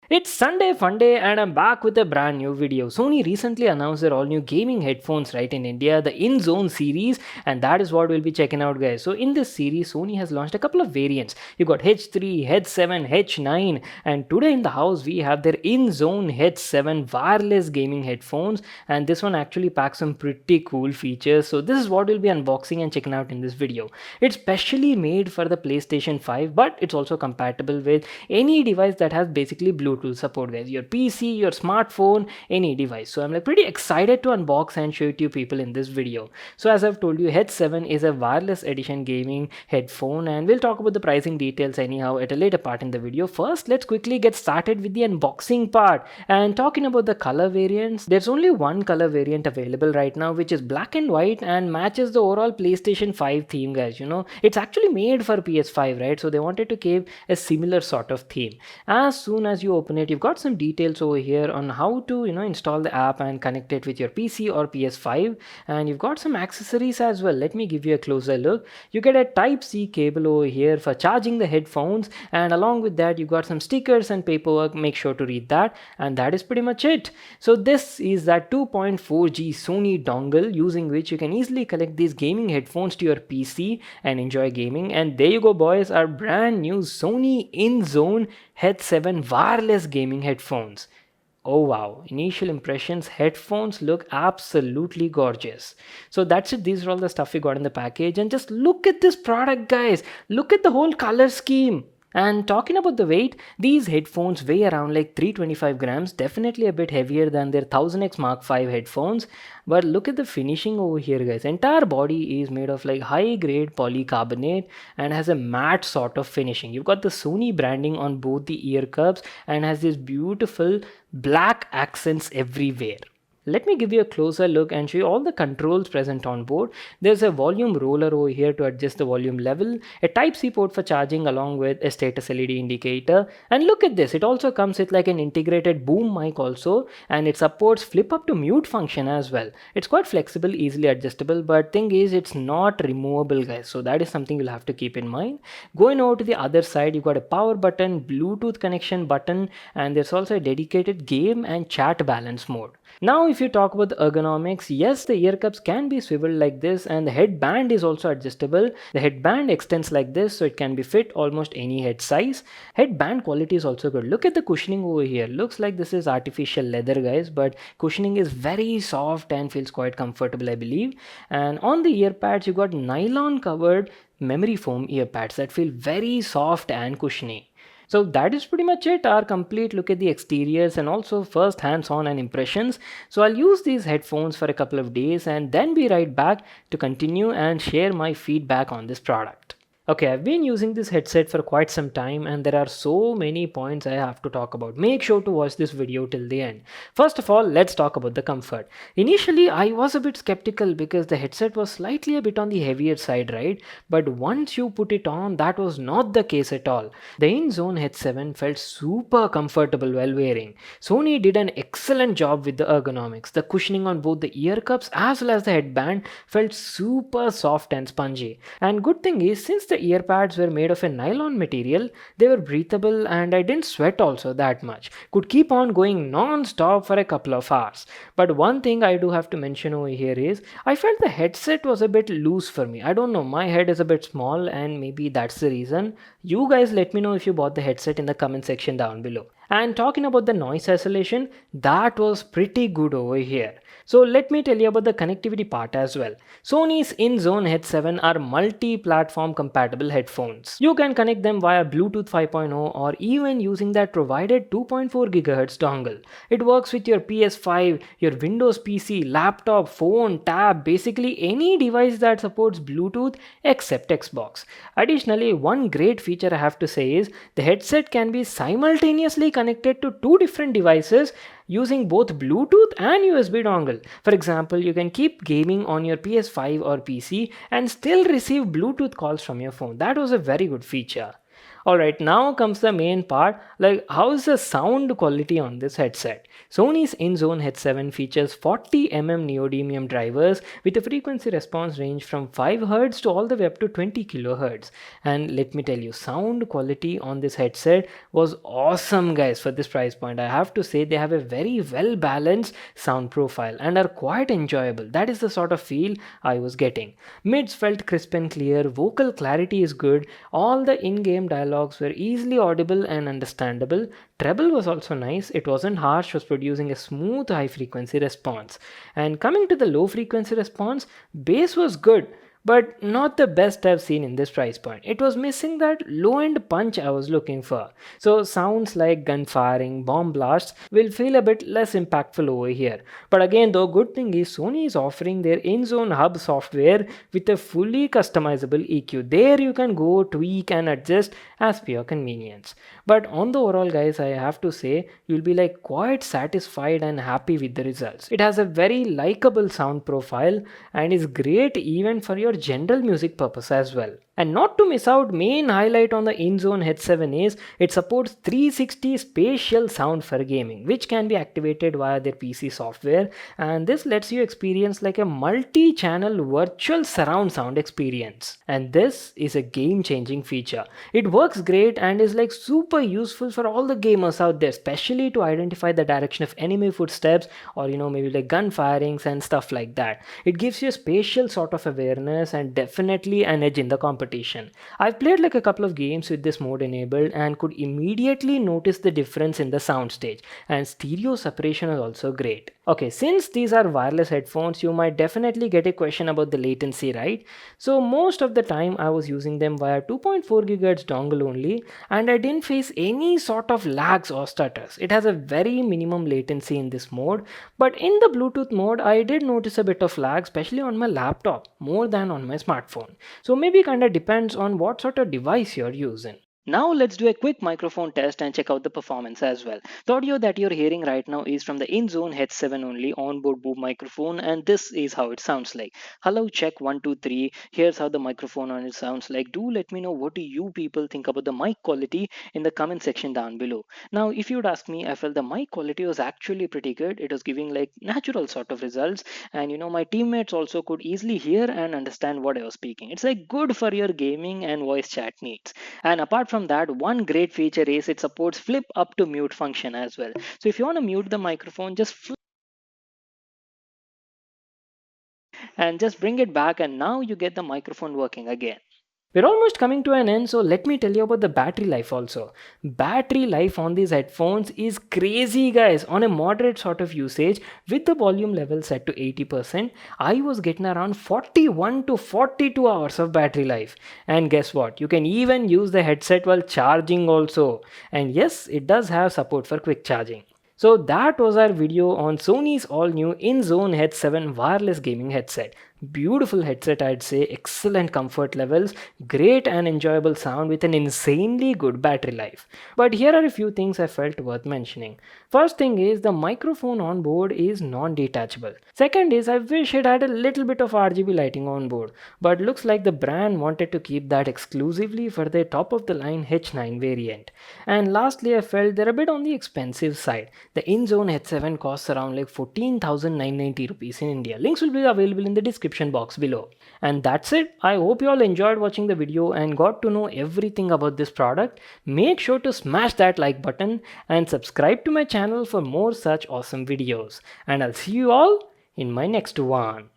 It's Sunday fun day and I'm back with a brand new video. Sony recently announced their all new gaming headphones right in India, the INZONE series, and that is what we'll be checking out, guys. So in this series, Sony has launched a couple of variants. You got H3, H7, H9, and today in the house we have their INZONE H7 wireless gaming headphones, and this one actually packs some pretty cool features. So this is what we'll be unboxing and checking out in this video. It's specially made for the PlayStation 5, but it's also compatible with any device that has basically Bluetooth support, guys. Your PC, your smartphone, any device. So I'm like pretty excited to unbox and show it to you people in this video. So as I've told you, H7 is a wireless edition gaming headphone, and we'll talk about the pricing details anyhow at a later part in the video. First, let's quickly get started with the unboxing part. And talking about the color variants, there's only one color variant available right now, which is black and white and matches the overall PlayStation 5 theme, guys. It's actually made for PS5, right? So they wanted to keep a similar sort of theme. As soon as you open it, you've got some details over here on how to install the app and connect it with your PC or PS5, and you've got some accessories as well. Let me give you a closer look. You get a Type-C cable over here for charging the headphones, and along with that you've got some stickers and paperwork. Make sure to read that, and that is pretty much it. So this is that 2.4G Sony dongle using which you can easily connect these gaming headphones to your PC and enjoy gaming. And there you go, boys, our brand new Sony INZONE H7 wireless gaming headphones. Oh wow, initial impressions, headphones look absolutely gorgeous. So that's it, these are all the stuff we got in the package, and just look at this product, guys. Look at the whole color scheme. And talking about the weight, these headphones weigh around like 325 grams, definitely a bit heavier than their 1000X Mark V headphones. But look at the finishing over here, guys. Entire body is made of like high grade polycarbonate and has a matte sort of finishing. You've got the Sony branding on both the ear cups and has these beautiful black accents everywhere. Let me give you a closer look and show you all the controls present on board. There's a volume roller over here to adjust the volume level, a Type-C port for charging along with a status LED indicator. And look at this, it also comes with like an integrated boom mic also, and it supports flip up to mute function as well. It's quite flexible, easily adjustable, but thing is it's not removable, guys. So that is something you'll have to keep in mind. Going over to the other side, you've got a power button, Bluetooth connection button, and there's also a dedicated game and chat balance mode. Now if you talk about the ergonomics, yes, the ear cups can be swiveled like this, and the headband is also adjustable. The headband extends like this, so it can be fit almost any head size. Headband quality is also good. Look at the cushioning over here. Looks like this is artificial leather, guys, but cushioning is very soft and feels quite comfortable, I believe. And on the ear pads, you got nylon covered memory foam ear pads that feel very soft and cushiony. So that is pretty much it, our complete look at the exteriors and also first hands-on and impressions. So I'll use these headphones for a couple of days and then be right back to continue and share my feedback on this product. Okay, I've been using this headset for quite some time and there are so many points I have to talk about. Make sure to watch this video till the end. First of all, let's talk about the comfort. Initially, I was a bit skeptical because the headset was slightly a bit on the heavier side, right? But once you put it on, that was not the case at all. The INZONE H7 felt super comfortable while wearing. Sony did an excellent job with the ergonomics. The cushioning on both the ear cups as well as the headband felt super soft and spongy. And good thing is, since the ear pads were made of a nylon material, they were breathable and I didn't sweat also that much. Could keep on going non-stop for a couple of hours. But one thing I do have to mention over here is, I felt the headset was a bit loose for me. I don't know, my head is a bit small and maybe that's the reason. You guys let me know if you bought the headset in the comment section down below. And talking about the noise isolation, that was pretty good over here. So let me tell you about the connectivity part as well. Sony's INZONE H7 are multi-platform compatible headphones. You can connect them via Bluetooth 5.0 or even using that provided 2.4 GHz dongle. It works with your PS5, your Windows PC, laptop, phone, tab, basically any device that supports Bluetooth except Xbox. Additionally, one great feature I have to say is the headset can be simultaneously connected to two different devices using both Bluetooth and USB dongle. For example, you can keep gaming on your PS5 or PC and still receive Bluetooth calls from your phone. That was a very good feature. Alright, now comes the main part, like how is the sound quality on this headset? Sony's INZONE Head 7 features 40mm neodymium drivers with a frequency response range from 5 Hz to all the way up to 20 kHz. And let me tell you, sound quality on this headset was awesome guys for this price point. I have to say they have a very well balanced sound profile and are quite enjoyable. That is the sort of feel I was getting. Mids felt crisp and clear, vocal clarity is good, all the in-game dialogues were easily audible and understandable. Treble was also nice, it wasn't harsh, was producing a smooth high frequency response. And coming to the low frequency response, bass was good, but not the best I've seen in this price point. It was missing that low end punch I was looking for. So sounds like gun firing, bomb blasts will feel a bit less impactful over here. But again, though, good thing is Sony is offering their INZONE hub software with a fully customizable EQ. There you can go tweak and adjust as per your convenience. But on the overall guys, I have to say you'll be like quite satisfied and happy with the results. It has a very likable sound profile and is great even for your general music purpose as well. And not to miss out, main highlight on the INZONE Head 7 is it supports 360 spatial sound for gaming, which can be activated via their PC software, and this lets you experience like a multi-channel virtual surround sound experience. And this is a game-changing feature. It works great and is like super useful for all the gamers out there, especially to identify the direction of enemy footsteps or maybe like gun firings and stuff like that. It gives you a spatial sort of awareness and definitely an edge in the competition. I've played like a couple of games with this mode enabled and could immediately notice the difference in the sound stage, and stereo separation is also great. Okay, since these are wireless headphones, you might definitely get a question about the latency, right? So most of the time I was using them via 2.4 GHz dongle only, and I didn't face any sort of lags or stutters. It has a very minimum latency in this mode, but in the Bluetooth mode I did notice a bit of lag, especially on my laptop more than on my smartphone. So maybe kind of depends on what sort of device you're using. Now let's do a quick microphone test and check out the performance as well. The audio that you're hearing right now is from the INZONE Head 7 only onboard boom microphone, and this is how it sounds like. Hello, check 1 2 3. Here's how the microphone on it sounds like. Do let me know what do you people think about the mic quality in the comment section down below. Now if you'd ask me, I felt the mic quality was actually pretty good. It was giving like natural sort of results, and my teammates also could easily hear and understand what I was speaking. It's like good for your gaming and voice chat needs. And apart from that, one great feature is it supports flip up to mute function as well. So if you want to mute the microphone, just flip and just bring it back, and now you get the microphone working again. We're almost coming to an end, so let me tell you about the battery life also. Battery life on these headphones is crazy guys. On a moderate sort of usage with the volume level set to 80%, I was getting around 41 to 42 hours of battery life. And guess what? You can even use the headset while charging also. And yes, it does have support for quick charging. So that was our video on Sony's all new INZONE Head 7 wireless gaming headset. Beautiful headset, I'd say, excellent comfort levels, great and enjoyable sound with an insanely good battery life. But here are a few things I felt worth mentioning. First thing is the microphone on board is non-detachable. Second is I wish it had a little bit of RGB lighting on board, but looks like the brand wanted to keep that exclusively for their top of the line H9 variant. And lastly, I felt they're a bit on the expensive side. The INZONE Head 7 costs around like 14,990 rupees in India. Links will be available in the description box below. And that's it. I hope you all enjoyed watching the video and got to know everything about this product. Make sure to smash that like button and subscribe to my channel for more such awesome videos. And I'll see you all in my next one.